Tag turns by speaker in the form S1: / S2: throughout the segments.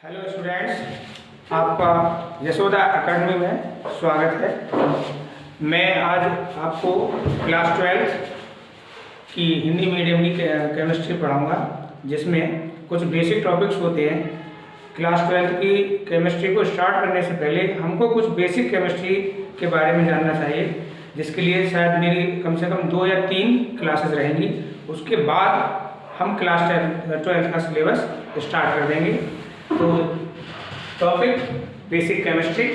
S1: Hello students, आपका Yashoda academy में स्वागत है। मैं आज आपको क्लास 12 की हिंदी मीडियम की केमिस्ट्री पढ़ाऊंगा, जिसमें कुछ बेसिक टॉपिक्स होते हैं। क्लास 12 की केमिस्ट्री को स्टार्ट करने से पहले हमको कुछ बेसिक केमिस्ट्री के बारे में जानना चाहिए, जिसके लिए शायद मेरी कम से कम 2 या 3 क्लासेस रहेंगी। उसके बाद हम क्लास 12 का सिलेबस स्टार्ट कर देंगे। तो topic basic chemistry.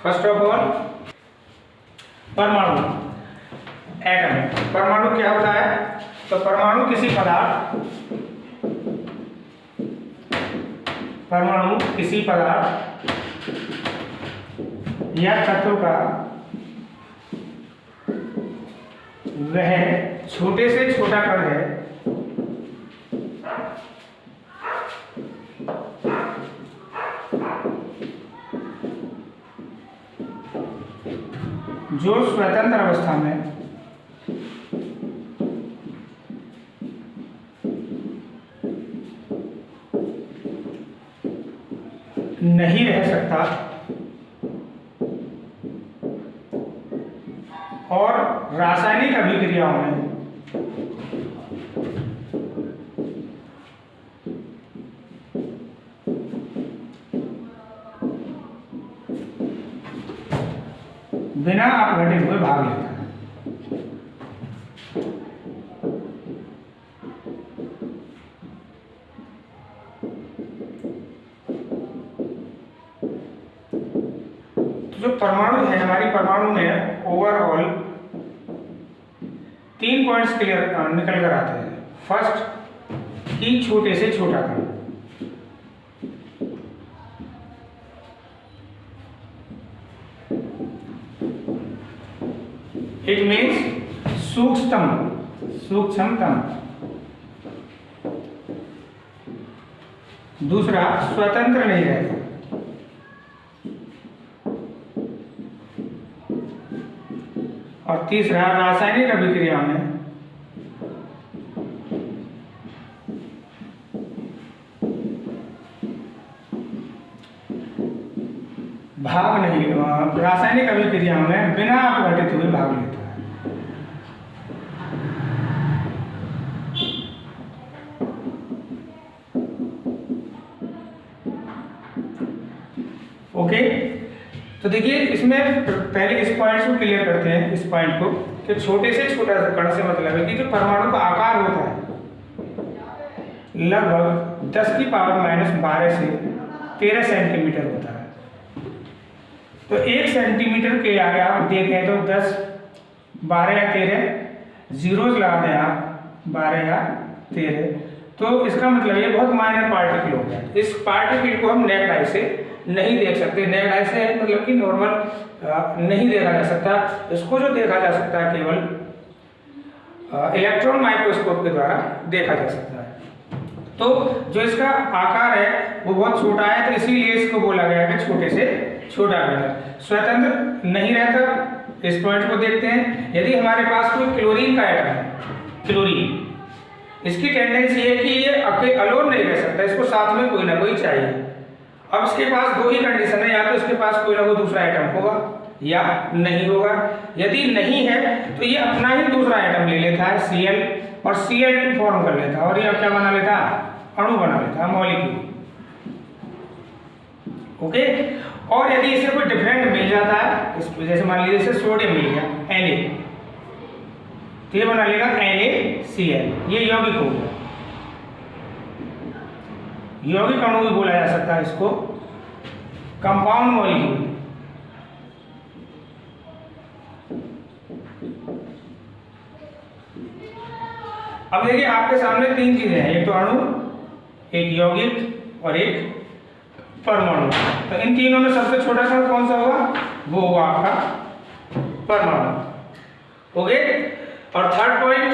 S1: First of all, परमाणु, एटम। परमाणु क्या होता है? तो परमाणु किसी पदार्थ या तत्व का वह छोटे से छोटा कण है जो स्वतंत्र अवस्था में नहीं रह सकता और रासायनिक अभिक्रियाओं में बिना अपघटित हुए भाग लेता है। तो जो परमाणु है, हमारी परमाणु में ओवरऑल 3 पॉइंट्स क्लियर निकल कर आते हैं। फर्स्ट, कि छोटे से छोटा कण। इट मीन्स सूक्ष्मतम। दूसरा, स्वतंत्र नहीं रहता। और तीसरा, रासायनिक अभिक्रिया में भाग नहीं, रासायनिक अभिक्रिया में बिना अपघटित हुए भाग लेता है। ओके, तो देखिए, इसमें पहले इस पॉइंट को क्लियर करते हैं। इस पॉइंट को कि छोटे से छोटा कण से मतलब है कि जो परमाणु का आकार होता है लगभग 10⁻⁻12 से 13 सेंटीमीटर होता है। तो 1 सेंटीमीटर के आगे आप देखें तो 10, 12 या 13 जीरोज लगा दें आप, 12 या 13, तो इसका मतलब ये बहुत माइनर पार्टिकल हो गया। इस पार्टिकल को हम नेक्ड आई से नहीं देख सकते। नेक्ड आई से मतलब कि नॉर्मल नहीं देखा जा सकता। इसको जो देखा जा सकता है केवल इलेक्ट्रॉन माइक्रोस्कोप के द्वारा देखा जा सकता है। तो जो इसका आकार है वो बहुत छोटा है, तो इसीलिए इसको बोला गया कि छोटे से छोटा कण। स्वतंत्र नहीं रहता। इस पॉइंट को देखते हैं। यदि हमारे पास कोई क्लोरीन का एटम है, क्लोरीन, इसकी टेंडेंसी है कि ये अकेले अलोन नहीं रह सकता, इसको साथ में कोई ना कोई चाहिए। अब इसके पास 2 ही कंडीशन है, या तो इसके पास कोई ना कोई दूसरा एटम होगा या नहीं होगा। यदि नहीं है तो ये अपना ही दूसरा एटम ले लेता है, Cl, और Cl2 फॉर्म कर लेता है, और ये क्या बना लेता है? अणु बना लेता है, मॉलिक्यूल। ओके, और यदि इसे कोई डिफरेंट मिल जाता है, जैसे मान लीजिए इसे सोडियम मिल गया, Na, तो ये बना लेगा NaCl, ये यौगिक हो गया। यौगिक अणु भी बोला जा सकता है इसको, कंपाउंड मॉलिक्यूल। अब देखिए, आपके सामने 3 चीजें हैं, एक तो अणु, एक यौगिक और एक परमाणु। तो इन तीनों में सबसे छोटा कण कौन सा होगा? वो होगा आपका परमाणु। ओके, और थर्ड पॉइंट,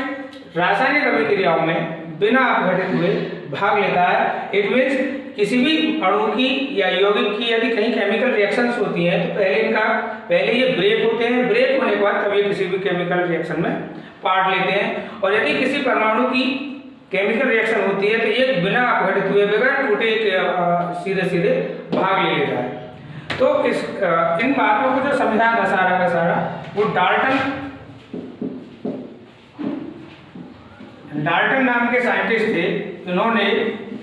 S1: रासायनिक अभिक्रियाओं में बिना अपघटित हुए भाग लेता है। इट मीन्स किसी भी अणु की या यौगिक की यदि कहीं केमिकल रिएक्शंस होती हैं तो पहले ये ब्रेक होते हैं, ब्रेक होने के बाद तभी किसी भी केमिकल रिएक्शन में पार्ट लेते हैं। और यदि किसी परमाणु की केमिकल रिएक्शन होती है तो एक बिना अपघटित हुए बगैर टूटे सीधे सीधे भाग ले लेता है। तो इन बातों को जो समझाया था सारा का सारा वो डाल्टन नाम के साइंटिस्ट थे। इन्होंने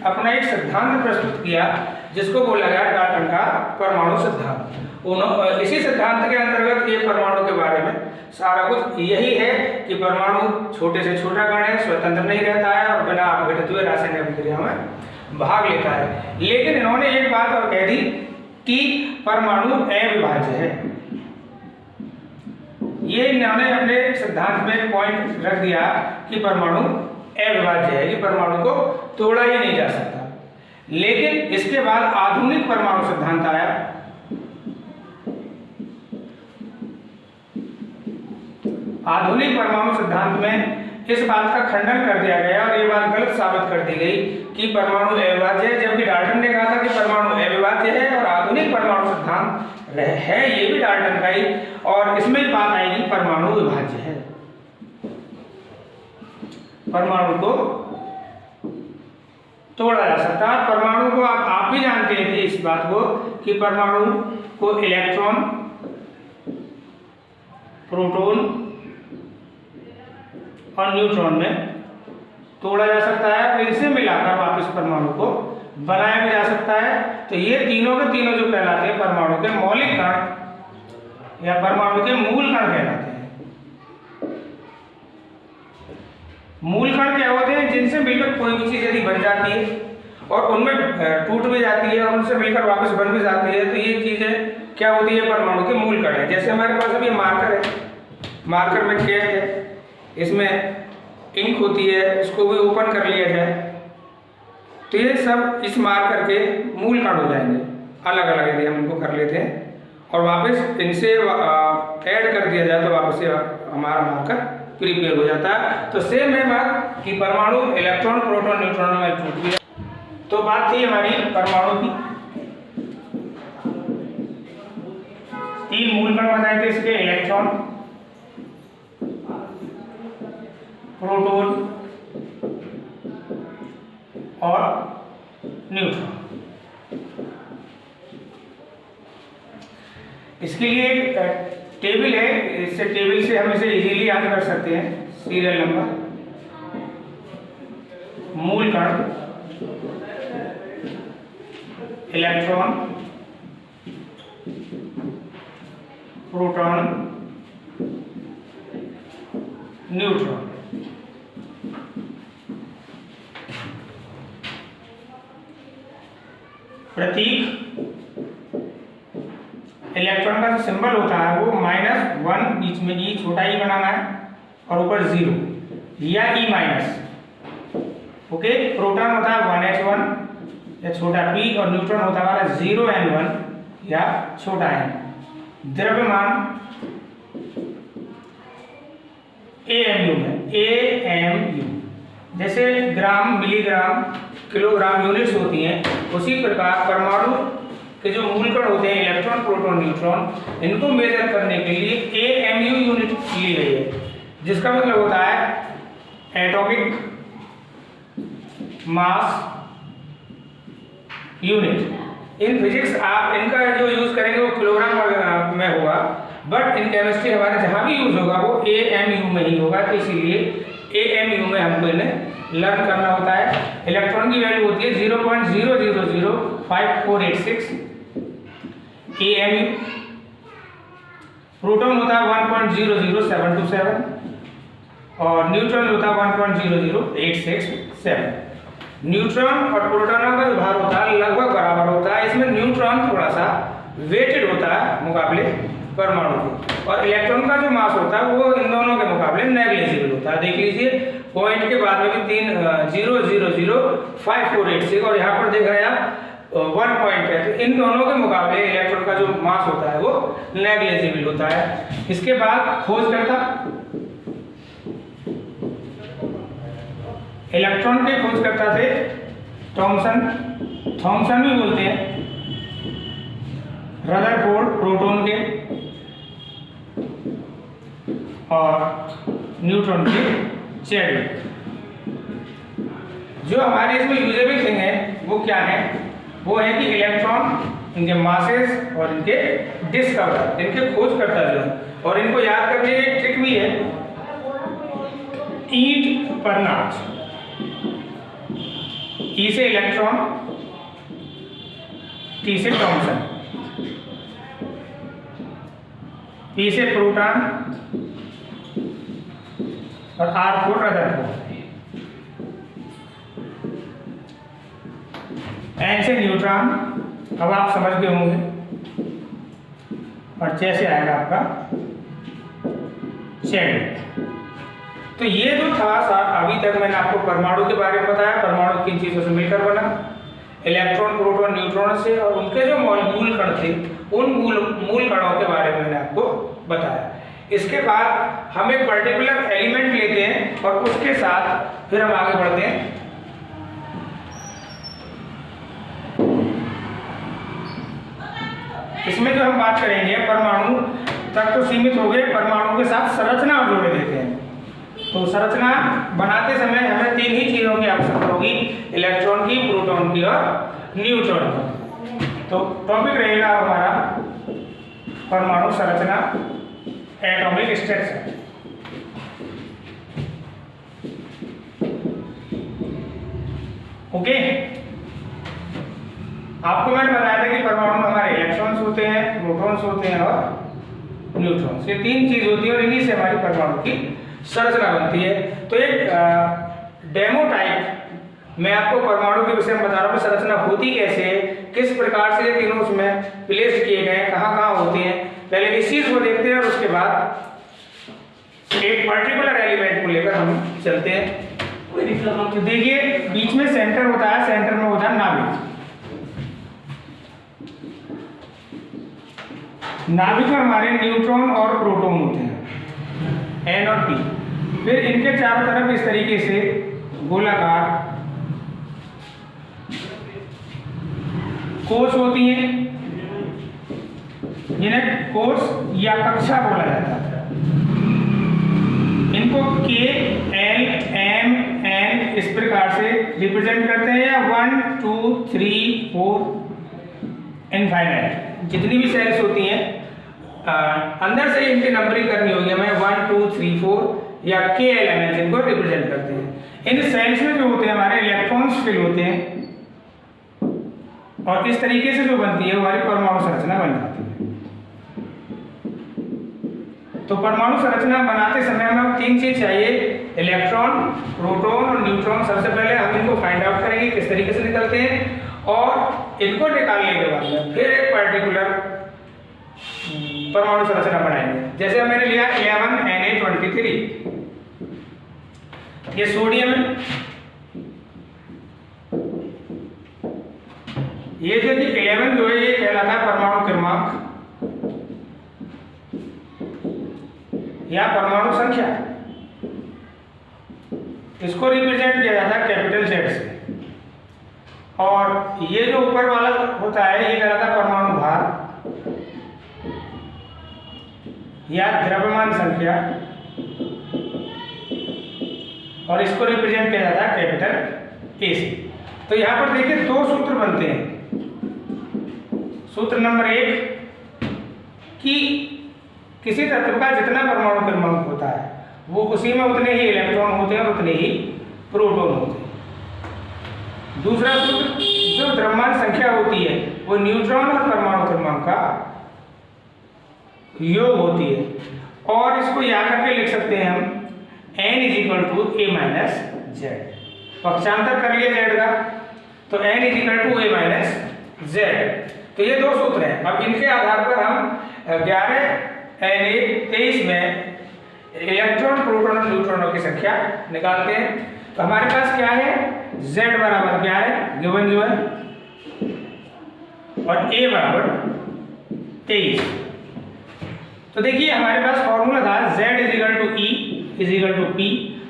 S1: अपना एक सिद्धांत प्रस्तुत किया जिसको बोला गया डाल्टन का परमाणु सिद्धांत। इसी सिद्धांत के अंतर्गत ये परमाणु के बारे में सारा कुछ यही है कि परमाणु छोटे से छोटा कण है, स्वतंत्र नहीं रहता है और बिना अपघटित हुए रासायनिक अभिक्रिया में भाग लेता है। लेकिन इन्होंने एक बात और कह दी कि परमाणु अविभाज्य है। ये इन्होंने अपने सिद्धांत में पॉइंट रख दिया कि परमाणु अविभाज्य है, कि परमाणु को तोड़ा ही नहीं जा सकता। लेकिन इसके बाद आधुनिक परमाणु सिद्धांत आया। आधुनिक परमाणु सिद्धांत में इस बात का खंडन कर दिया गया और ये बात गलत साबित कर दी गई कि परमाणु अविभाज्य है, जबकि डाल्टन ने कहा था कि परमाणु अविभाज्य है। और आधुनिक परमाणु सिद्धांत है ये भी डाल्टन का ही, और इसमें बात आएगी परमाणु विभाज्य है। परमाणु को तोड़ा जा सकता है। परमाणु को आप भी जानते हैं इस बात को कि परमाणु को इलेक्ट्रॉन, प्रोटॉन और न्यूट्रॉन में तोड़ा जा सकता है, और इनसे मिलाकर वापस परमाणु को बनाया भी जा सकता है। तो ये तीनों के तीनों जो कहलाते हैं परमाणु के मौलिक कण या परमाणु के मूल कण कहलाते हैं। मूल कण क्या होते हैं? जिनसे मिलकर कोई भी चीज यदि बन जाती है और उनमें टूट भी जाती है और उनसे मिलकर वापस बन भी जाती है, तो ये चीजें क्या होती है? परमाणु के मूल कण है। जैसे हमारे पास अभी मार्कर है, मार्कर में कैप है, इसमें इंक होती है, इसको भी ओपन कर लिया जाए तो ये सब इस मार्कर के मूल कण हो जाएंगे। अलग अलग यदि हम इनको कर लेते हैं और वापस इनसे ऐड कर दिया जाए तो वापस से हमारा मार्कर प्रिपेयर हो जाता है। तो सेम है बात कि परमाणु इलेक्ट्रॉन, प्रोटॉन, न्यूट्रॉन में टूट भी। तो बात थी हमारी परमाणु की। 3 मूल कण बताए थे इसके, इलेक्ट्रॉन, प्रोटॉन और न्यूट्रॉन। इसके लिए एक टेबल है, इससे टेबल से हम इसे इजीली याद कर सकते हैं। सीरियल नंबर, मूल कण, इलेक्ट्रॉन, प्रोटॉन, न्यूट्रॉन। प्रतीक इलेक्ट्रॉन का जो सिंबल होता है वो -1, बीच में ई छोटा ई बनाना है और ऊपर 0 या ई माइनस। ओके, प्रोटॉन होता है 1h1 या छोटा p और न्यूट्रॉन होता है हमारा 0n1 या छोटा n। द्रव्यमान AMU में, AMU जैसे ग्राम, मिलीग्राम, किलोग्राम यूनिट्स होती हैं, उसी प्रकार परमाणु के जो मूल कण होते हैं इलेक्ट्रॉन, प्रोटॉन, न्यूट्रॉन, इनको मेजर करने के लिए AMU यूनिट ली गई है, जिसका मतलब होता है atomic mass unit. In physics आप इनका जो यूज करेंगे वो किलोग्राम में होगा, बट इन केमिस्ट्री हमारे जहाँ भी यूज होगा वो AMU में ही होगा। तो इसीलिए AMU में हमको इन्हें लर्न करना होता है। इलेक्ट्रॉन की वैल्यू होती है 0.000548 AMU, प्रोटॉन होता है 1.00727 और न्यूट्रॉन होता है 1.00867। न्यूट्रॉन और प्रोटॉन का जो भार होता है लगभग बराबर होता है। इसमें न्यूट्रॉन थोड़ा सा वेटेड होता है मुकाबले परमाणु के, और इलेक्ट्रॉन का जो मास होता है वो इन दोनों के मुकाबले नेग्लिजिबल होता है। देख लीजिए पॉइंट के बाद में भी 0.000548 और यहाँ पर देख रहे हैं आप 1 पॉइंट है, तो इन दोनों के मुकाबले इलेक्ट्रॉन का जो मास होता है वो नेग्लिजिबल होता है। इसके बाद खोजकर्ता इलेक्ट्रॉन के खोजकर्ता थे थॉमसन भी बोलते हैं, रदरफोर्ड प्रोटॉन के और न्यूट्रॉन के चैडविक। जो हमारे इसमें यूजेबल थिंग है वो क्या है, वो है कि इलेक्ट्रॉन, इनके मासेस और इनके डिस्कवर, इनके खोजकर्ता जो है, और इनको याद करने की एक ट्रिक भी है, ईट पर नाच। ई से इलेक्ट्रॉन, टी से थॉमसन, पी से प्रोटॉन और आर को रदरफोर्ड, एन से न्यूट्रॉन, अब आप समझ गए होंगे, और जैसे आएगा आपका जेड। तो ये जो था अभी तक मैंने आपको परमाणु के बारे में बताया, परमाणु किन चीजों से मिलकर बना, इलेक्ट्रॉन, प्रोटॉन, न्यूट्रॉन से, और उनके जो मूल कण थे उन मूल कणों के बारे में मैंने आपको बताया। इसके बाद हम एक पर्टिकुलर एलिमेंट लेते हैं और उसके साथ फिर हम आगे बढ़ते हैं। इसमें जो हम बात करेंगे परमाणु तक तो सीमित हो गए, परमाणु के साथ संरचना जोड़े देते हैं। तो संरचना बनाते समय हमें तीन ही चीजों की आवश्यकता होगी, इलेक्ट्रॉन की, प्रोटॉन की और न्यूट्रॉन की। तो टॉपिक रहेगा हमारा परमाणु संरचना, एटॉमिक स्ट्रक्चर। ओके, आपको मैंने बताया था कि परमाणु में हमारे इलेक्ट्रॉन्स होते हैं, प्रोटॉन्स होते हैं और न्यूट्रॉन्स, ये तीन चीज होती है और इन्हीं से हमारी परमाणु की संरचना बनती है। तो एक डेमो टाइप मैं आपको परमाणु के विषय में बता रहा हूँ, संरचना होती कैसे है, किस प्रकार से ये तीनों उसमें प्लेस किए गए, कहाँ कहाँ होते हैं, पहले इस चीज को देखते हैं और उसके बाद एक पर्टिकुलर एलिमेंट को लेकर हम चलते हैं। तो देखिए बीच में सेंटर होता है, सेंटर में होता है नाभिक। नाभिक में हमारे न्यूट्रॉन और प्रोटॉन होते हैं, एन और पी। फिर इनके चारों तरफ इस तरीके से गोलाकार कोष होती हैं, जिन्हें कोष या कक्षा बोला जाता है। इनको के, एल, एम, एन इस प्रकार से रिप्रेजेंट करते हैं, या 1 2 3 4 इनफाइनाइट जितनी भी सेल्स होती हैं, अंदर से इनकी नंबरिंग करनी होगी हमें, 1 2 3 4 या के, एल, एम, एन इनको रिप्रेजेंट करते हैं। इन सेल्स में जो होते हैं हमारे इलेक्ट्रॉन्स फिल होते हैं, और इस तरीके से जो बनती है हमारी परमाणु संरचना बन जाती है। तो परमाणु संरचना बनाते समय हमें तीन चीज चाहिए, इलेक्ट्रॉन, प्रोटॉन और न्यूट्रॉन। सबसे पहले हम इनको फाइंड आउट करेंगे किस तरीके से निकलते हैं, और इनको निकालने के बाद में फिर एक पर्टिकुलर परमाणु संरचना बनाएंगे। जैसे मैंने लिया 11Na23, ये सोडियम है, ये जो 11 जो है ये कहलाता है परमाणु क्रमांक या परमाणु संख्या। इसको रिप्रेजेंट किया जाता है कैपिटल जेड से, और ये जो ऊपर वाला होता है ये कहलाता है परमाणु भार या द्रव्यमान संख्या, और इसको रिप्रेजेंट किया जाता है कैपिटल ए से। तो यहाँ पर देखिए दो सूत्र बनते हैं। सूत्र नंबर 1 कि किसी तत्व का जितना परमाणु क्रमांक होता है वो उसी में उतने ही इलेक्ट्रॉन होते हैं और उतने ही प्रोटॉन होते हैं। दूसरा सूत्र, जो द्रव्यमान संख्या होती है वो न्यूट्रॉन और परमाणु क्रमांक का योग होती है, और इसको याद करके लिख सकते हैं हम n = a - z। पक्षांतर कर लिया z का, तो n = a - z। तो ये दो सूत्र हैं। अब इनके आधार पर हम 11Na23 में इलेक्ट्रॉन, प्रोटॉन और न्यूट्रॉनों की संख्या निकालते हैं। तो हमारे पास क्या है, z बराबर क्या है, गिवन जो है, और a बराबर 23। तो देखिए हमारे पास फॉर्मूला था z = E = P।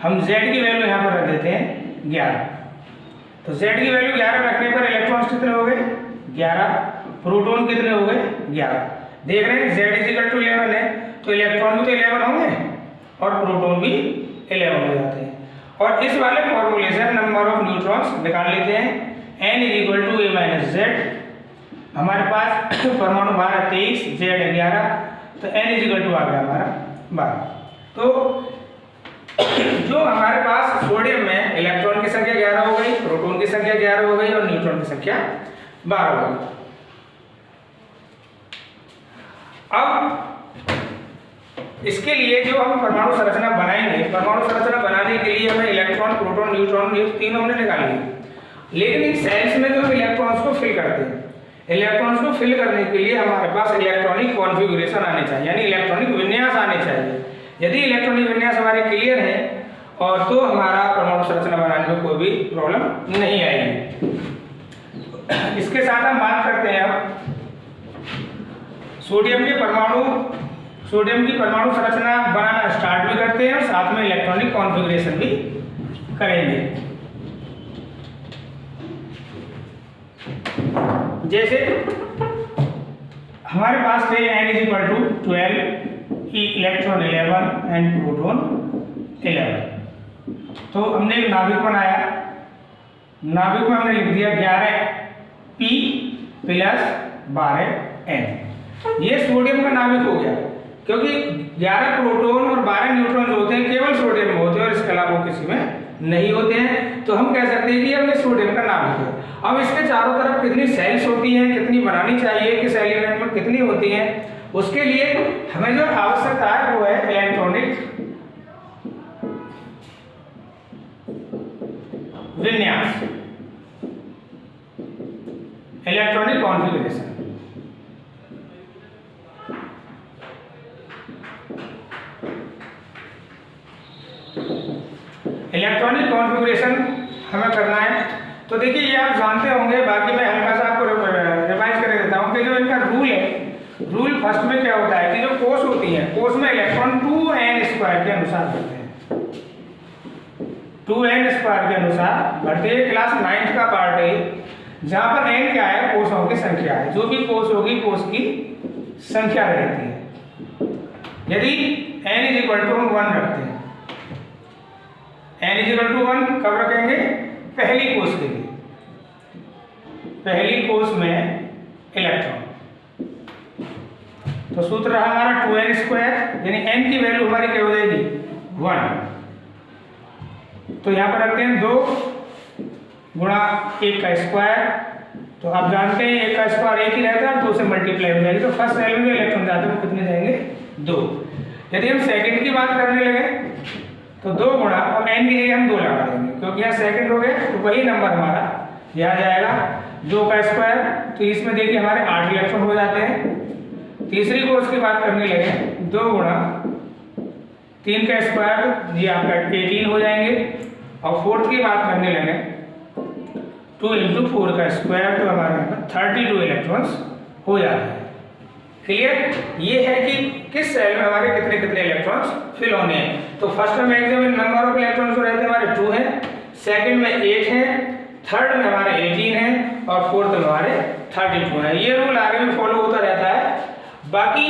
S1: हम z की वैल्यू यहाँ पर रख देते हैं 11। तो z की वैल्यू 11 रखने पर इलेक्ट्रॉन्स कितने हो गए, 11, प्रोटॉन कितने हो गए, 11। देख रहे हैं z = 11 है, तो इलेक्ट्रॉन भी तो 11 होंगे और प्रोटॉन भी 11 हो जाते हैं। और इस वाले फॉर्मूले से हम नंबर ऑफ न्यूट्रॉन्स निकाल लेते हैं। n = a - z। हमारे पास परमाणु भार है 23, z 11, तो n = आ गया हमारा 12। तो जो हमारे पास सोडियम में इलेक्ट्रॉन की संख्या 11 हो गई, प्रोटॉन की संख्या 11 हो गई और न्यूट्रॉन की संख्या 12 हो गई। अब इसके लिए जो हम परमाणु संरचना बनाएंगे, परमाणु संरचना बनाने के लिए हमें इलेक्ट्रॉन, प्रोटॉन, न्यूट्रॉन, ये तीनों हमने निकाल लिए। लेकिन इन सेल्स में जो हम इलेक्ट्रॉन्स को फिल करते हैं, इलेक्ट्रॉन्स को फिल करने के लिए हमारे पास इलेक्ट्रॉनिक कॉन्फ़िगरेशन आने चाहिए, यानी इलेक्ट्रॉनिक विन्यास आने चाहिए। यदि इलेक्ट्रॉनिक विन्यास हमारे क्लियर है और तो हमारा परमाणु संरचना बनाने में कोई भी प्रॉब्लम नहीं आएगी। इसके साथ हम बात करते हैं अब सोडियम की परमाणु संरचना बनाना स्टार्ट भी करते हैं और साथ में इलेक्ट्रॉनिक कॉन्फ़िगरेशन भी करेंगे। जैसे हमारे पास थे n = 12, इलेक्ट्रॉन 11 एंड प्रोटॉन 11। तो हमने एक नाभिक बनाया, नाभिक में हमने लिख दिया 11p + 12n। ये सोडियम का नाभिक हो गया, क्योंकि 11 प्रोटॉन और 12 न्यूट्रॉन होते हैं केवल सोडियम में होते हैं और इसके अलावा किसी में नहीं होते हैं। तो हम कह सकते हैं कि अब ये सोडियम का नाभिक है। अब इसके चारों तरफ कितनी सेल्स होती हैं, कितनी बनानी चाहिए, किस एलिमेंट में कितनी होती हैं, उसके लिए हमें जो आवश्यकता है वो है इलेक्ट्रॉनिक विन्यास, इलेक्ट्रॉनिक कॉन्फ़िगरेशन। इलेक्ट्रॉनिक कॉन्फ़िगरेशन हमें करना है। तो देखिए ये आप जानते होंगे, बाकी मैं हल्का सा आपको रिवाइज करके देता हूँ कि जो इनका रूल है, रूल फर्स्ट में क्या होता है कि जो कोष होती है, कोष में इलेक्ट्रॉन 2n² के अनुसार बढ़ते हैं, 2n² के अनुसार बढ़ते हैं। क्लास 9th का पार्ट है जहाँ पर n क्या है, कोषों की संख्या है। जो भी कोष होगी कोष की संख्या रहती है। यदि n = 1 रखते हैं, n = 1 कब रखेंगे, पहली कोष के लिए, पहली कोष में इलेक्ट्रॉन। तो सूत्र रहा हमारा 2n², यानी n की वैल्यू हमारी क्या हो जाएगी 1। तो यहाँ पर रखते हैं 2 × 1 का स्क्वायर। तो आप जानते हैं 1 का स्क्वायर 1 ही रहता है और 2 से मल्टीप्लाई हो जाएगी। तो फर्स्ट सेल में इलेक्ट्रॉन जाते हैं कितने जाएंगे 2। यदि हम सेकंड की बात करने लगे तो 2 गुणा, अब n की जगह हम 2 लगा देंगे क्योंकि यहाँ सेकंड हो गए, तो वही नंबर हमारा यहाँ जाएगा 2 का स्क्वायर। तो इसमें देखिए हमारे 8 इलेक्ट्रॉन हो जाते हैं। तीसरी कोर्स की बात करने लगे 2 गुणा 3 का स्क्वायर, ये आपका 18 हो जाएंगे। और फोर्थ की बात करने लगे 2 × 4 का स्क्वायर, तो हमारे यहाँ पर 32 इलेक्ट्रॉन्स हो जाते हैं। क्लियर? ये है कि किस सेल में हमारे कितने कितने इलेक्ट्रॉन्स फिल होने हैं। तो फर्स्ट में मैक्सिमम नंबर ऑफ इलेक्ट्रॉन्स जो रहते हैं हमारे 2 हैं, सेकंड में 8 हैं, थर्ड में हमारे 18 हैं और फोर्थ में हमारे 32 हैं। ये रूल आगे भी फॉलो होता रहता है। बाकी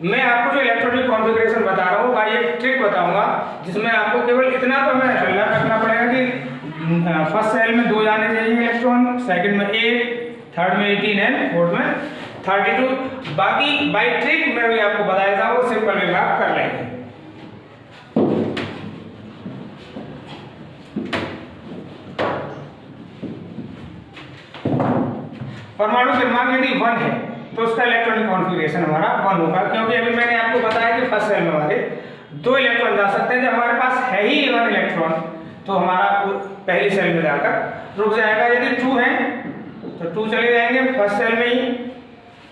S1: मैं आपको जो इलेक्ट्रॉनिक कॉन्फ़िगरेशन बता रहा हूँ, भाई एक ट्रिक बताऊंगा जिसमें आपको केवल इतना तो हमें याद रखना पड़ेगा कि फर्स्ट सेल में 2 जाने चाहिए इलेक्ट्रॉन, सेकंड में 8, थर्ड में 18 है, फोर्थ में 32। बाकी बाई ट्रिक मैं भी आपको बता देता हूँ, सिंपल में आप कर लेंगे। परमाणु क्रमांक यदि 1 है तो उसका इलेक्ट्रॉनिक कॉन्फ़िगरेशन हमारा 1 होगा, क्योंकि अभी मैंने आपको बताया कि फर्स्ट सेल में हमारे 2 इलेक्ट्रॉन जा सकते हैं। जब हमारे पास है ही 1 इलेक्ट्रॉन तो हमारा पहली सेल में जाकर रुक जाएगा। यदि 2 है तो 2 चले जाएंगे फर्स्ट सेल में ही,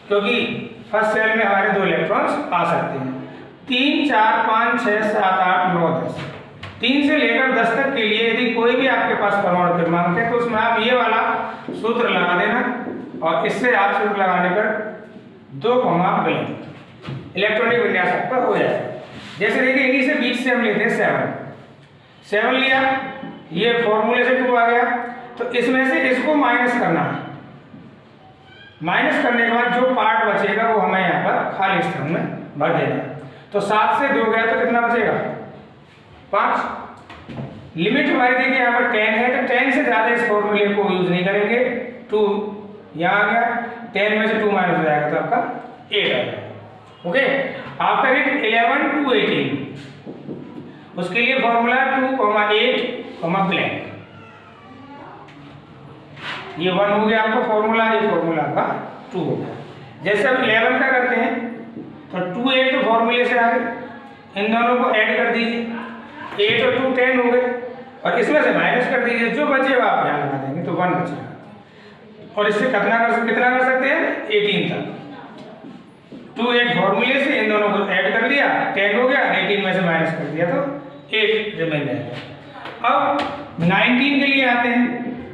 S1: क्योंकि फर्स्ट सेल में हमारे 2 इलेक्ट्रॉन्स आ सकते हैं। 3, 4, 5, 6, 7, 8, 9, 10, 3 से लेकर 10 तक के लिए यदि कोई भी आपके पास परमाणु क्रमांक है तो उसमें आप ये वाला सूत्र लगा देना और इससे आप सूत्र लगाने पर 2 इलेक्ट्रॉनिक विन्यास आपका हो जाएगा। जैसे देखिए इन्हीं से बीच से हम लेते हैं 7 लिया, ये फॉर्मूले से 2 आ गया, तो इसमें से इसको माइनस करना है। माइनस करने के बाद जो पार्ट बचेगा वो हमें यहाँ पर खाली स्थान में भर देना है। तो 7 से 2 गया तो कितना बचेगा 5, लिमिट हमारी देखिए यहाँ पर 10 है, तो 10 से ज़्यादा इस फॉर्मूले को यूज़ नहीं करेंगे। 2 यहाँ आ गया, 10 में से 2 माइनस हो जाएगा तो आपका 8 आ जाएगा। ओके, आफ्टर इट 11 to 18, उसके लिए फॉर्मूला 2, 8, ब्लैंक। ये 1 हो गया आपका फॉर्मूला, ये फॉर्मूला आपका 2 हो गया। जैसे अब 11 का करते हैं तो 2, 8 तो फॉर्मूले से आ गए, इन दोनों को ऐड कर दीजिए, 8 और 2 10 हो गए, और इसमें से माइनस कर दीजिए, जो बचेगा आप यहाँ लगा देंगे तो 1 बचेगा। और इससे कितना कर सकते हैं 18 तक। 2, 8 फॉर्मूले से इन दोनों को ऐड कर दिया, 10 हो गया, 18 में से माइनस कर दिया तो 8 रिमेन रहेगा। अब 19 के लिए आते हैं,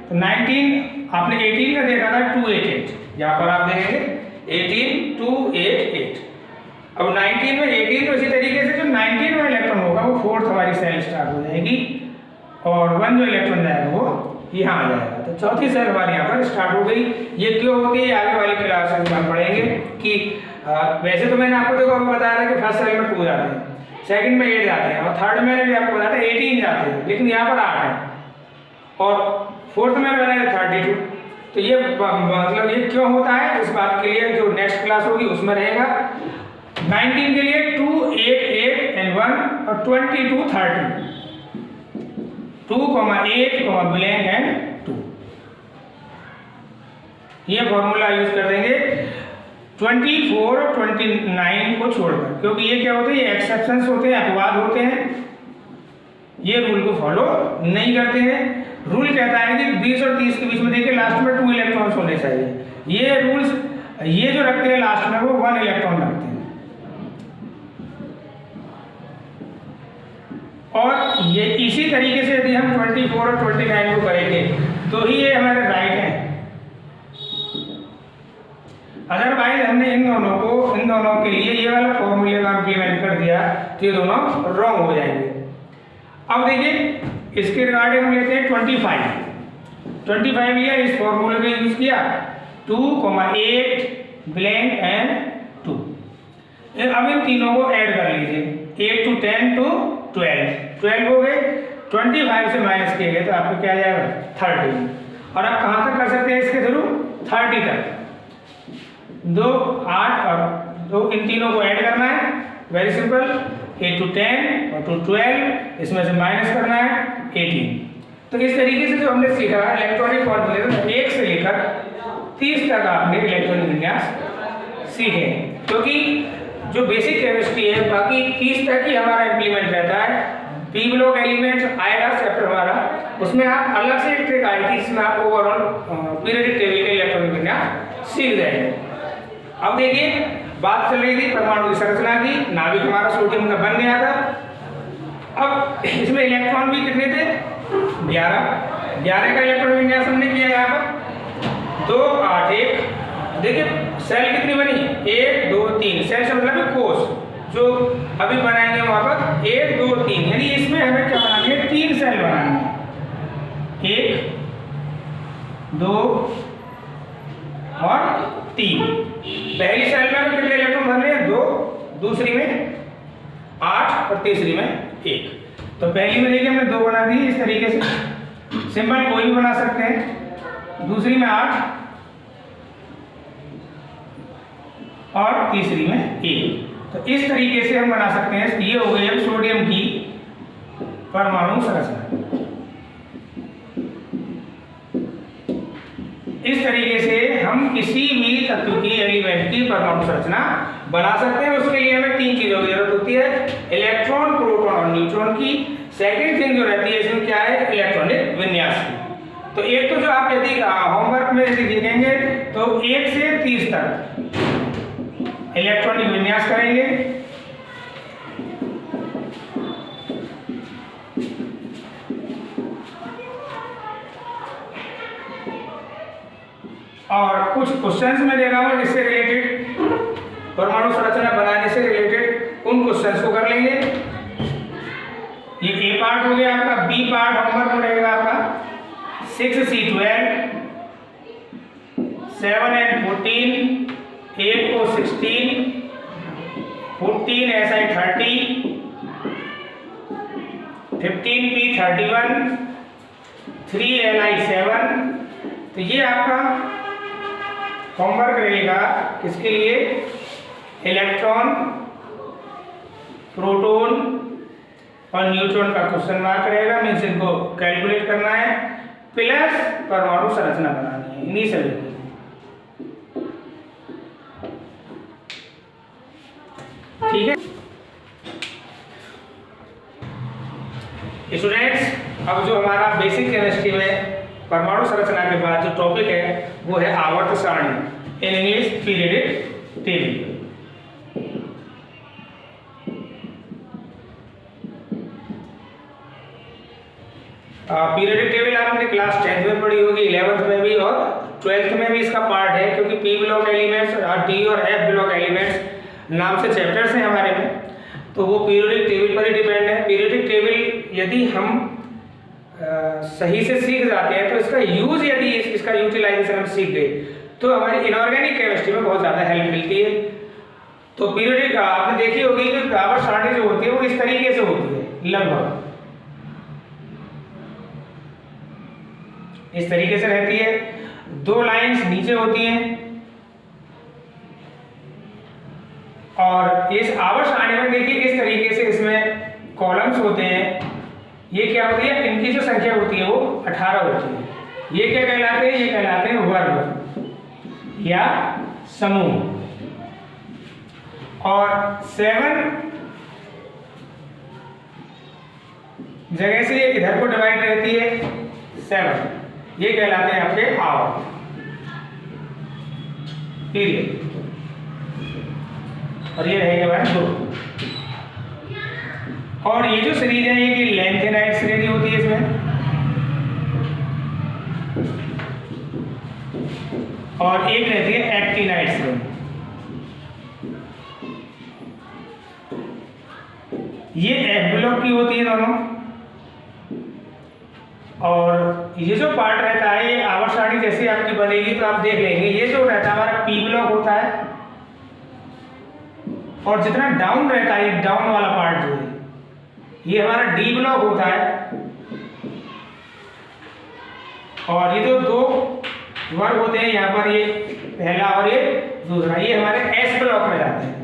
S1: तो 19 आपने 18 का देखा था 2, 8, 8, यहाँ पर आप देखेंगे 18, 2, 8, 8। अब 19 में 18 तो इसी तरीके से जो 19 में इलेक्ट्रॉन होगा वो 4th हमारी सेल स्टार्ट हो जाएगी, और 1 जो इलेक्ट्रॉन जाएगा वो यहाँ आ जाएगा, तो चौथी सेल हमारी यहाँ पर स्टार्ट हो गई। ये क्यों होती है आगे वाली क्लासेस में हम पढ़ेंगे कि वैसे तो मैंने आपको देखो अभी बताया था कि फर्स्ट सेल में 2 जाते हैं, सेकंड में 8 जाते हैं, और थर्ड में भी आपको बताया था 18 जाते हैं, लेकिन यहाँ पर 8 है, और फोर्थ में बताया 32। तो ये मतलब ये क्यों होता है, इस बात के लिए जो नेक्स्ट क्लास होगी उसमें रहेगा। 19 के लिए 2, 8, 8 and 1, और 22, 30, 2, 8, ब्लैंक एंड 2। ये फॉर्मूला यूज कर देंगे 24 और 29 को छोड़कर, क्योंकि ये क्या होते हैं, ये एक्सेप्शंस होते हैं, अपवाद होते हैं, ये रूल को फॉलो नहीं करते हैं। रूल कहता है कि 20 और 30 के बीच में देखिए लास्ट में 2 इलेक्ट्रॉन्स होने चाहिए, ये रूल्स ये जो रखते हैं लास्ट में वो 1 इलेक्ट्रॉन रखते हैं, और ये इसी तरीके से यदि हम 24 और 29 को करेंगे तो ही ये हमारे राइट हैं। अदरवाइज हमने इन दोनों के लिए ये वाला फॉर्मूले का इम्प्लीमेंट कर दिया तो ये दोनों रॉन्ग हो जाएंगे। अब देखिए इसके रिगार्डिंग हम लेते हैं 25 लिया, इस फॉर्मूले का यूज किया 2, 8 ब्लैंक एंड 2। अब इन तीनों को ऐड कर लीजिए, 8 to 10 to 12 हो गए, 25 से माइनस किए गए तो आपको क्या आ जाएगा 30। और आप कहाँ तक कर सकते हैं इसके थ्रू 30 तक, 2, 8 और 2, इन तीनों को ऐड करना है, वेरी सिंपल, 8 to 10 और 2 12, इसमें से माइनस करना है 18। तो इस तरीके से जो हमने सीखा इलेक्ट्रॉनिक फॉर्मूलेशन 1 से लेकर 30 तक आपने इलेक्ट्रॉनिक विन्यास सीखे, क्योंकि जो बेसिक केमिस्ट्री है बाकी 30 तक ही हमारा इम्प्लीमेंट रहता है। पी ब्लॉक एलिमेंट्स आएगा चैप्टर हमारा, उसमें आप अलग से एक ट्रिक आई थी जिसमें आप ओवरऑल पीरियोडिक टेबल के इलेक्ट्रॉनिक विन्यास सीख जाएंगे। अब देखिए बात चल रही थी परमाणु की संरचना की, नाभिक हमारा सोडियम का बन गया था। अब इसमें इलेक्ट्रॉन भी कितने थे 11 का इलेक्ट्रॉन विन्यास हमने किया यहाँ पर 2, 8, 1। देखिए सेल कितनी बनी 1, 2, 3, सेल से मतलब है कोष, जो अभी बनाएंगे वहाँ पर 1, 2, 3, यानी इसमें हमें क्या बनानी है 3 सेल बनानी है, 1, 2 और 3। पहली सेल में कितने इलेक्ट्रॉन भरने हैं 2, दूसरी में 8 और तीसरी में 1। तो पहली में देखिए हमने 2 बना दी इस तरीके से, सिंबल कोई भी बना सकते हैं, दूसरी में 8 और तीसरी में 1। तो इस तरीके से हम बना सकते हैं। ये हो गई अब सोडियम की परमाणु संरचना। इस तरीके से हम किसी भी तत्व की एलिमेंट की परमाणु संरचना बना सकते हैं। उसके लिए हमें 3 चीजों की जरूरत होती है, इलेक्ट्रॉन, प्रोटॉन और न्यूट्रॉन की। सेकंड थिंग जो रहती है इसमें क्या है, इलेक्ट्रॉनिक विन्यास की। तो एक तो जो आप यदि होमवर्क में यदि देखेंगे तो 1 से 30 तक इलेक्ट्रॉनिक विन्यास करेंगे। और कुछ क्वेश्चंस में दे रहा हूं इससे रिलेटेड, परमाणु संरचना बनाने से रिलेटेड उन क्वेश्चंस को कर लेंगे। ये ए पार्ट हो गया आपका। बी पार्ट होमवर्क में रहेगा आपका 6C12, 7N14, 8O16, 14Si30, 15p31, 3Li7। तो ये आपका होमवर्क रहेगा किसके लिए, इलेक्ट्रॉन, प्रोटॉन और न्यूट्रॉन का क्वेश्चन मार्क रहेगा, मीन्स इनको कैलकुलेट करना है, प्लस परमाणु संरचना बनानी है इन्हीं सभी की। ठीक है स्टूडेंट्स, अब जो हमारा बेसिक केमिस्ट्री में परमाणु संरचना के बाद जो टॉपिक है वो है आवर्त सारणी, in English periodic table. Periodic table आपने क्लास 10th में पढ़ी होगी, 11th में भी और 12th में भी इसका पार्ट है, क्योंकि पी ब्लॉक एलिमेंट्स और डी और एफ ब्लॉक एलिमेंट्स नाम से चैप्टर्स हैं हमारे में, तो वो पीरियडिक टेबल पर ही डिपेंड है। पीरियडिक टेबल यदि हम सही से सीख जाते हैं तो इसका यूज, यदि इसका यूटिलाइजेशन हम सीख गए तो हमारी इनऑर्गेनिक केमिस्ट्री में बहुत ज़्यादा हेल्प मिलती है। तो पीरियडिक आपने देखी होगी कि आवर्त सारणी जो होती है वो इस तरीके से होती है, लगभग इस तरीके से रहती है, 2 लाइंस नीचे होती हैं, और इस आवर्त सारणी में देखिए इस तरीके से इसमें कॉलम्स होते हैं। ये क्या होती है, इनकी जो संख्या होती है वो 18 होती है। ये क्या कहलाते हैं, ये कहलाते हैं वर्ग या समूह। और 7 जगह से इधर को डिवाइड रहती है 7, ये कहलाते हैं आपके आवर्त पीरियड, और ये रहेगा भाई 2। और ये जो सीरीज है ये लेंथेनाइट श्रेणी होती है इसमें, और एक रहती है एक्टिनाइट श्रेणी। ये एफ ब्लॉक की होती है दोनों, और ये जो पार्ट रहता है ये आवर्त सारणी जैसे आपकी बनेगी तो आप देख लेंगे, ये जो रहता है हमारा पी ब्लॉक होता है, और जितना डाउन रहता है ये डाउन वाला पार्ट जो है ये हमारा डी ब्लॉक होता है, और ये जो 2 वर्ग होते हैं यहाँ पर, ये पहला और ये दूसरा, ये हमारे एस ब्लॉक में जाते हैं।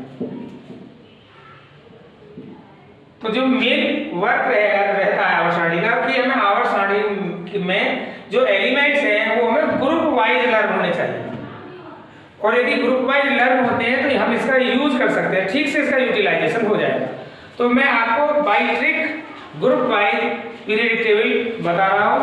S1: तो जो मेन वर्क रहता है आवर्त सारणी का कि हमें आवर्त सारणी में जो एलिमेंट्स हैं वो हमें ग्रुप वाइज लर्न होने चाहिए, और यदि ग्रुप वाइज लर्न होते हैं तो हम इसका यूज कर सकते हैं, ठीक से इसका यूटिलाइजेशन हो जाएगा। तो मैं आपको by trick group wise periodic table बता रहा हूं।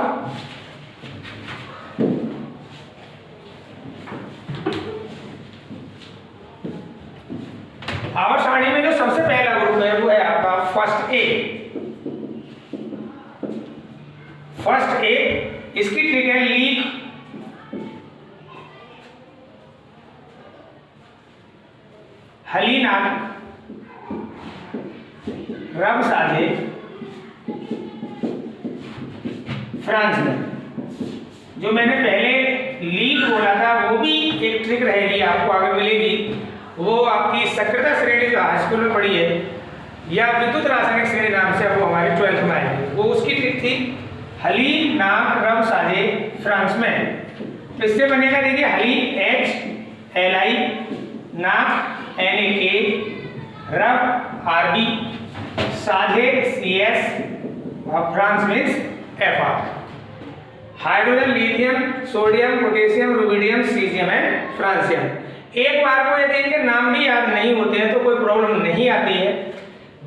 S1: आवर्त सारणी में जो सबसे पहला ग्रुप है वो है आपका फर्स्ट ए। फर्स्ट ए, इसकी ट्रिक है लीक, हलीनाक, रब साझे, फ्रांस में। जो मैंने पहले लीक बोला था वो भी एक ट्रिक रहेगी, आपको आगे मिलेगी, वो आपकी सक्रियता श्रेणी जो हाई स्कूल में पढ़ी है, या विद्युत रासायनिक श्रेणी नाम से वो हमारे 12th में आएगी, वो उसकी ट्रिक थी हली नाक रब साझे फ्रांस में। तो इससे बनेगा देखिए हली HLI, नाक NAK, रब RB, साझे CS, और France means FR। Hydrogen, lithium, sodium, potassium, rubidium, caesium and francium. एक बार को यदि इनके नाम भी याद नहीं होते हैं तो कोई प्रॉब्लम नहीं आती है,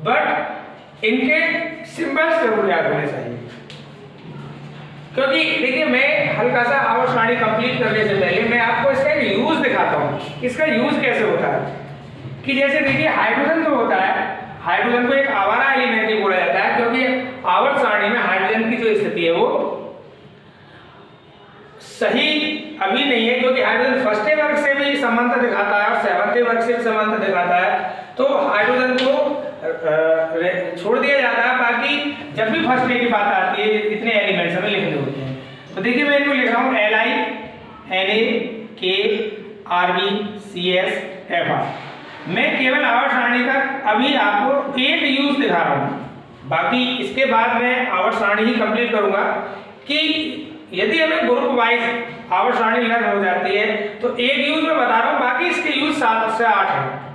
S1: बट इनके सिंबल्स जरूर याद होने चाहिए। क्योंकि देखिए मैं हल्का सा आवर्त सारणी कंप्लीट करने से पहले मैं आपको इसका यूज दिखाता हूँ, इसका यूज कैसे होता है। कि जैसे देखिए हाइड्रोजन जो होता है, हाइड्रोजन को एक आवारा एलिमेंट ही बोला जाता है, क्योंकि आवर्त सारणी में हाइड्रोजन की जो स्थिति है वो सही अभी नहीं है, क्योंकि हाइड्रोजन फर्स्ट वर्ग से भी समानता दिखाता है और 7वें वर्ग से भी समानता दिखाता है। तो हाइड्रोजन को छोड़ दिया जाता है, बाकी जब भी फर्स्ट की बात आती है इतने एलिमेंट्स हमें लिखने होते हैं। तो देखिए मैं इनको लिख रहा हूँ Li, Na, K, Rb, CS, Fr। मैं केवल आवर्त सारणी का अभी आपको एक यूज दिखा रहा हूँ, बाकी इसके बाद मैं आवर्त सारणी ही कंप्लीट करूंगा कि यदि हमें ग्रुप वाइज आवर्त सारणी लर्न हो जाती है तो एक यूज में बता रहा हूँ, बाकी इसके यूज 7 से 8 है।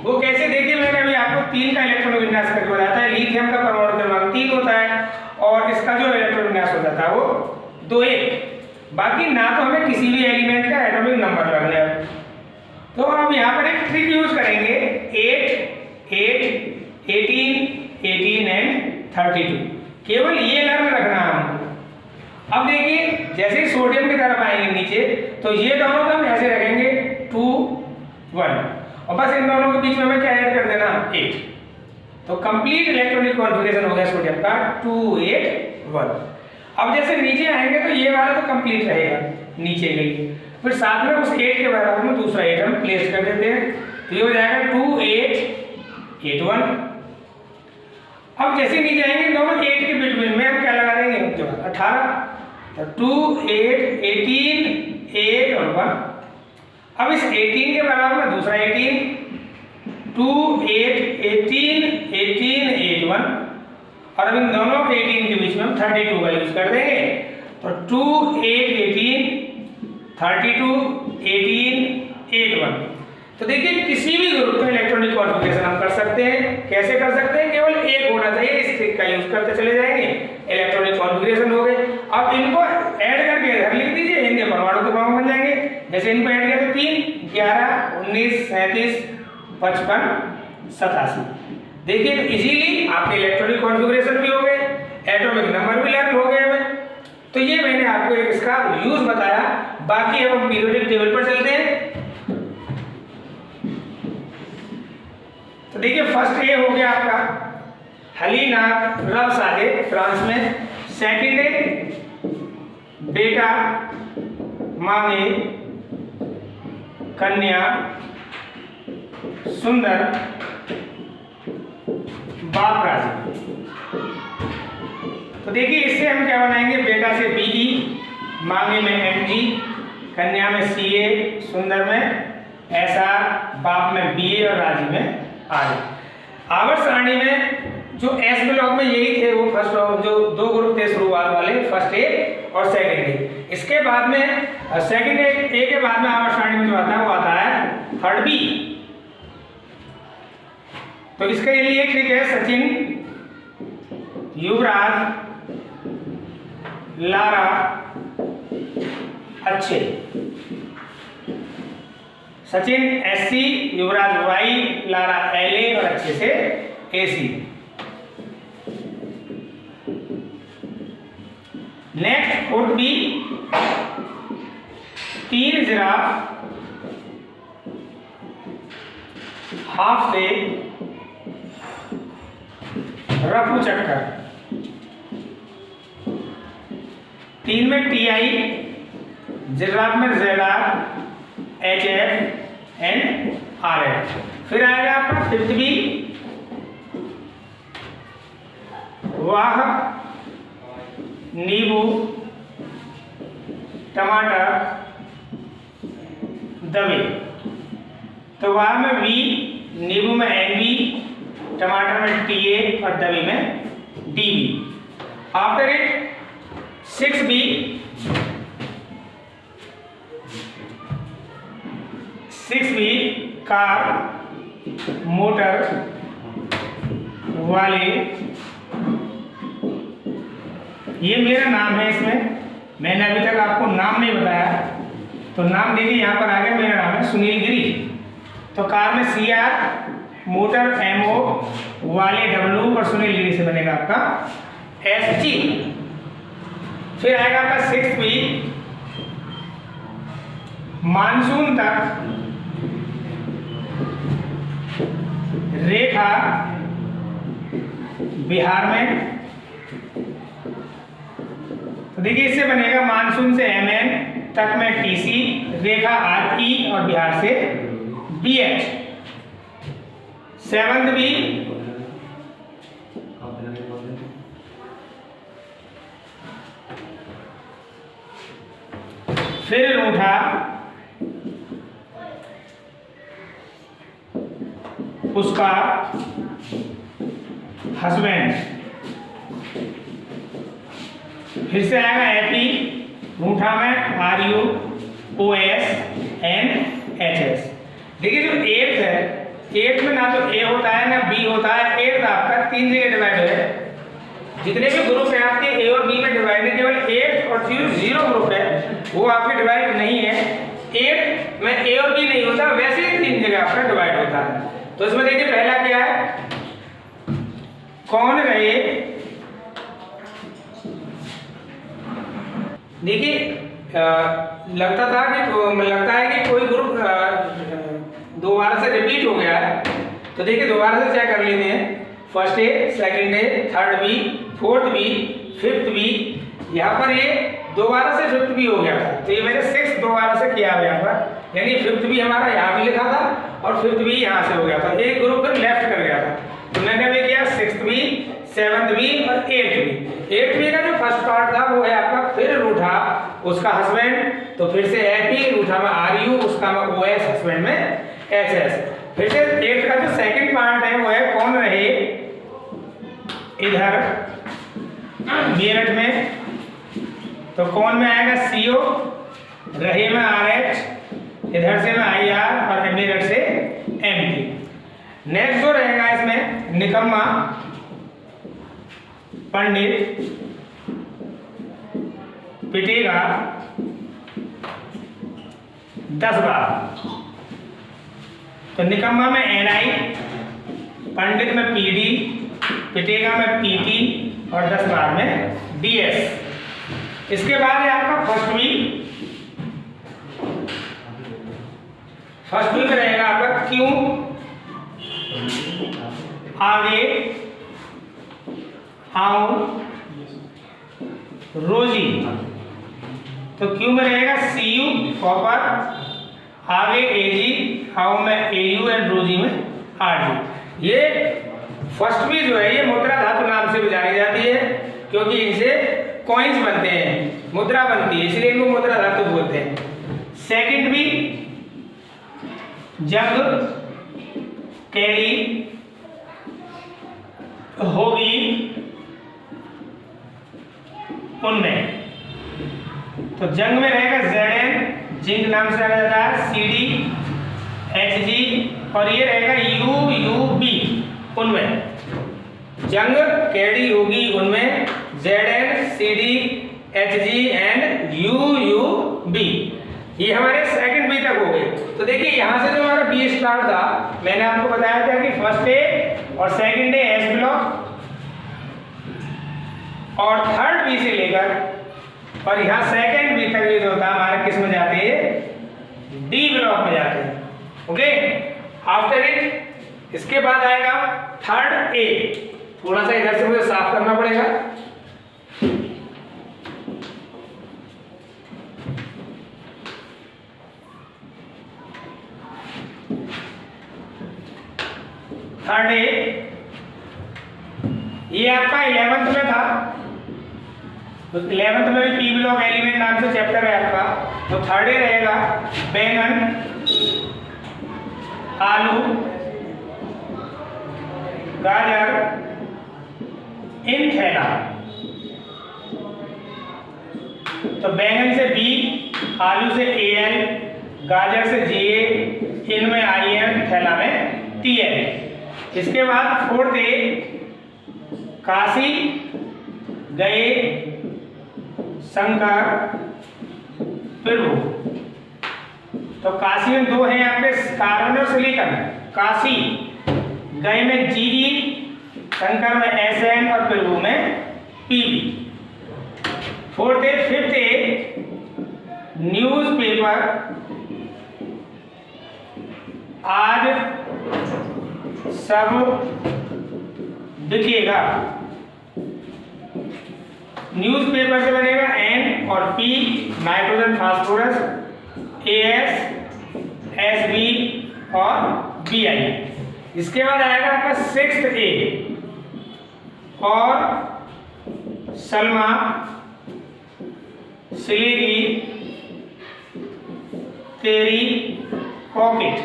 S1: वो कैसे, देखिए मैंने अभी आपको 3 का इलेक्ट्रॉन विन्यास करके बताया था। लिथियम का परमाणु क्रमांक 3 होता है और इसका जो इलेक्ट्रॉन विन्यास हो जाता है वो 2-1। बाकी ना तो हमें किसी भी एलिमेंट का एटॉमिक नंबर लगना है। तो हम यहाँ पर एक ट्रिक यूज करेंगे, 8, 8, 18, 18 एंड 32। केवल ये लर्न रखना है हमको। अब देखिए जैसे ही सोडियम की तरफ आएंगे नीचे तो ये दोनों को हम ऐसे रखेंगे 2, 1 और बस इन दोनों के बीच में हमें क्या ऐड कर देना, 8। तो कंप्लीट इलेक्ट्रॉनिक कॉन्फ़िगरेशन हो गया सोडियम का 2, 8, 1। अब जैसे नीचे आएंगे तो ये वाला तो कंप्लीट रहेगा नीचे के लिए, फिर साथ में उस 8 के बराबर में दूसरा 8 हम प्लेस कर देते हैं। तो ये हो जाएगा 2, 8, 8, 1। अब जैसे नीचे आएंगे दोनों 8 के बिटवीन में हम क्या लगा देंगे, 18। तो 2, 8, 18, 8 और 1। अब इस 18 के बराबर में दूसरा 18, 2, 8, 18, 18, 8, 1 और अब इन दोनों 18 के बीच में हम 32 का यूज कर देंगे। तो 2, 8, 18, 32, 18, 8, 1। तो देखिए किसी भी ग्रुप का इलेक्ट्रॉनिक कॉन्फ़िगरेशन हम कर सकते हैं। कैसे कर सकते हैं, केवल एक होना चाहिए, इस ट्रिक का यूज करते चले जाएंगे, इलेक्ट्रॉनिक कॉन्फ़िगरेशन हो गए। अब इनको ऐड करके इधर लिख दीजिए, इनके परमाणु के क्रमांक बन जाएंगे। जैसे इनको ऐड किया तो 3, 11, 19, 37, 55, 87। देखिए तो इजीली आपके इलेक्ट्रॉनिक कॉन्फ़िगरेशन भी हो गए, एटॉमिक नंबर भी लर्न हो गए हमें। तो ये मैंने आपको एक इसका यूज बताया। बाकी अब हम पीरियोडिक टेबल पर चलते हैं। तो देखिए फर्स्ट ये हो गया आपका हलीनाथ रबसागे फ्रांस में। सेकंड है बेटा मांगे कन्या सुंदर बाप राजी। तो देखिए इससे हम क्या बनाएंगे, बेटा से बीई, मांगे में एमजी, कन्या में सीए, सुंदर में एसआर, बाप में बीए और राजी में आर। आवर्त सारणी में जो एस ब्लॉक में यही थे वो फर्स्ट जो 2 ग्रुप थे शुरुआत वाले, फर्स्ट ए और सेकंड ए। इसके बाद में सेकंड ए के बाद में आवर्त सारणी में जो आता है वो आता है थर्ड बी। तो इसके लिए ट्रिक है, सचिन, युवराज, लारा, अच्छे। Sachin SC, Yuvraj Y, Lara LA और अच्छे से AC. Next fourth B, 3 giraffe half से रफू चक्कर। 3 में टीआई, जिराफ में जेडआर, HF एंड RF। फिर आएगा आपका फिफ्थ बी, वाह, नींबू, टमाटर, दबे। तो वाह में V, नींबू में NB, टमाटर में TA और दबे में DB। After it 6B, 6B car, motor वाले। ये मेरा नाम है, इसमें मैंने अभी तक आपको नाम नहीं बताया। तो नाम देखिए यहाँ पर आ गया, मेरा नाम है सुनील गिरी। तो कार में CR, मोटर MO, वाले W और सुनील गिरी से बनेगा आपका SG। फिर आएगा आपका 6B, मानसून तक रेखा बिहार में। तो देखिए इससे बनेगा मानसून से MN तक में TC, रेखा RE और बिहार से BH। 7th भी फिर रूठा, उसका हस्बैंड। फिर से आएगा एपी, रूठा में RUOSNHS। देखिए जो एट्थ है, एट्थ में ना तो ए होता है ना बी होता है, एट्थ आपका 3 जगह डिवाइड है। जितने भी ग्रुप है आपके ए और बी में डिवाइड है, केवल एट्थ और जीरो ग्रुप है वो आपके डिवाइड नहीं है। एट्थ में ए और बी नहीं होता, वैसे ही 3 जगह आपका डिवाइड होता है। तो इसमें देखिए पहला क्या है, कौन रहे। देखिए लगता है कि कोई ग्रुप दोबारा से रिपीट हो गया है, तो देखिए दोबारा से चेक कर लेते हैं। First A, second A, third B, fourth B, fifth B. यहाँ पर ये दोबारा से फिफ्थ बी हो गया था, तो ये मैंने सिक्स दोबारा से किया है यहाँ पर, यानी फिफ्थ बी हमारा यहाँ भी लिखा था और फिफ्थ बी यहाँ से हो गया था, एक ग्रुप फिर लेफ्ट कर गया था। तो मैंने अभी किया सिक्स्थ बी, सेवंथ बी और एट्थ बी। एट्थ बी का जो फर्स्ट पार्ट था वो है आपका फिर रूठा, उसका हस्बैंड, तो फिर से एपी, रूठा में RU, उसका में OS, हस्बैंड में SS। फिर से एट्थ का जो सेकंड पार्ट है वो है कौन रहे, इधर मेरठ में, तो कौन में आएगा CO, रहे में RH, इधर से में IR और मेरठ से MP। नेक्स्ट जो रहेगा इसमें निकम्मा, पंडित, पिटेगा 10 बार। तो निकम्मा में NI, पंडित में PD, पिटेगा में PT और 10 बार में DS। इसके बाद है आपका फर्स्ट वी में रहेगा आपका Q, आगे आओ रोजी, तो क्यू में रहेगा CU, कॉपर, आगे AG, आओ में AU एंड रोजी में RG। ये फर्स्ट भी जो है ये मुद्रा धातु नाम से भी जानी जाती है, क्योंकि इनसे कॉइन्स बनते हैं, मुद्रा बनती है, इसलिए इनको मुद्रा धातु बोलते हैं। सेकंड भी जब कैरी होगी उनमें, तो जंग में रहेगा ZN, जिंक नाम से जाना जाता है, CD, HG और ये रहेगा UUB उनमें। जंग कैडी होगी उनमें ZN, CD, HG and UUB। ये हमारे सेकंड बी तक हो गए। तो देखिए यहाँ से जो हमारा बी स्टार्ट था, मैंने आपको बताया था कि फर्स्ट ए और सेकंड ए एस ब्लॉक और थर्ड बी से लेकर और यहाँ सेकंड बी तक ये जो होता है हमारे किस में जाते हैं, डी ब्लॉक में जाते हैं। ओके, आफ्टर इट इसके बाद आएगा थर्ड ए। थोड़ा सा इधर से मुझे साफ करना पड़ेगा। थर्ड ए ये आपका 11th में था, तो 11th में भी पी ब्लॉक एलिमेंट नाम से चैप्टर है आपका। तो थर्ड ए रहेगा बैंगन, आलू, गाजर इन थैला। तो बैंगन से बी, आलू से AL, गाजर से GA, इनमें IM, थैला में TL। इसके बाद फोर्थ ए काशी गए शंकर प्रभु। तो काशी में दो हैं आपके कार्बन और सिलिकॉन। काशी गए में GE, शंकर में SN और प्रभु में PB। Fourth A fifth A newspaper आज सब बिकेगा। न्यूज़पेपर से बनेगा N और P, nitrogen phosphorus, AS, SB और BI। इसके बाद आएगा आपका सिक्स्थ ए और सलमा सिलेगी तेरी पॉकेट।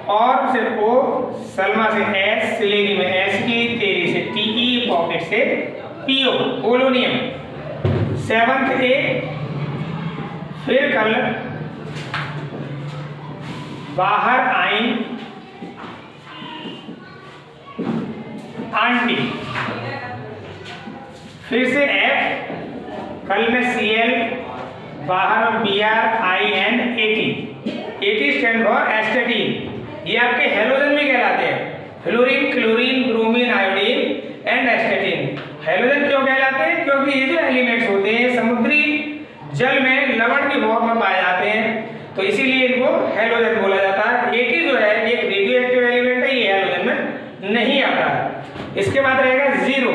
S1: और से ओ, सलमा से एस, सिलेरी में एस की, तेरी से टीई, पॉकेट से पीओ, पोलोनियम। 7th ए, फिर कल बाहर आई आंटी, फिर से एफ, कल में सीएल, बाहर में BR, I N, AT. AT stand for astatine. ये आपके हेलोजन भी कहलाते हैं, fluorine, chlorine, bromine, iodine and astatine. Halogen क्यों कहलाते हैं? क्योंकि ये जो एलिमेंट्स होते हैं समुद्री जल में लवण की फॉर्म में पाए जाते हैं, तो इसीलिए इनको हेलोजन बोला जाता है। एटी जो है एक रेडियो एक्टिव एलिमेंट है, ये हेलोजन में नहीं आता है। इसके बाद रहेगा जीरो,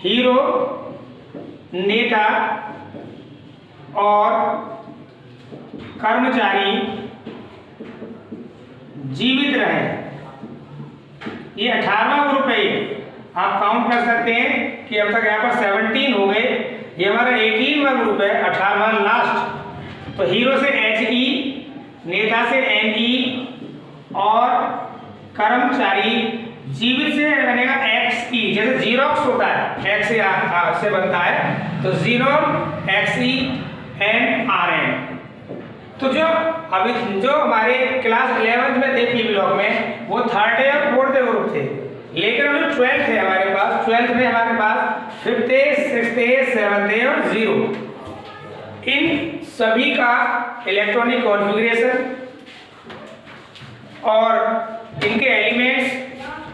S1: हीरो, नेता और कर्मचारी जीवित रहे। ये 18वां ग्रुप है। आप काउंट कर सकते हैं कि अब तक यहाँ पर 17 हो गए। ये हमारा 18वां ग्रुप है, 18वां लास्ट। तो हीरो से HE, नेता से NE और कर्मचारी जीवित से बनेगा XE। जैसे जीरोक्स होता है X से बनता है, तो जीरो, XE एंड RN। तो जो अभी जो हमारे क्लास 11th में थे पी ब्लॉक में, वो 3rd और 4th ग्रुप थे। लेकिन अभी 12th है हमारे पास। 12th में हमारे पास 5th, 6th, 7th और 0। इन सभी का इलेक्ट्रॉनिक कॉन्फ़िगरेशन और इनके एलिमेंट्स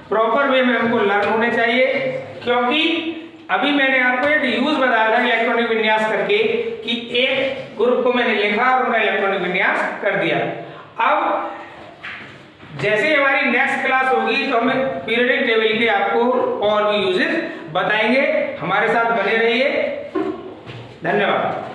S1: प्रॉपर वे में हमको लर्न होने चाहिए, क्योंकि अभी मैंने आपको एक यूज बताया था इलेक्ट्रॉनिक विन्यास करके कि एक ग्रुप को मैंने लिखा और उनका इलेक्ट्रॉनिक विन्यास कर दिया। अब जैसे हमारी नेक्स्ट क्लास होगी तो हम पीरियोडिक टेबल के आपको और भी यूजेस बताएंगे। हमारे साथ बने रहिए। धन्यवाद।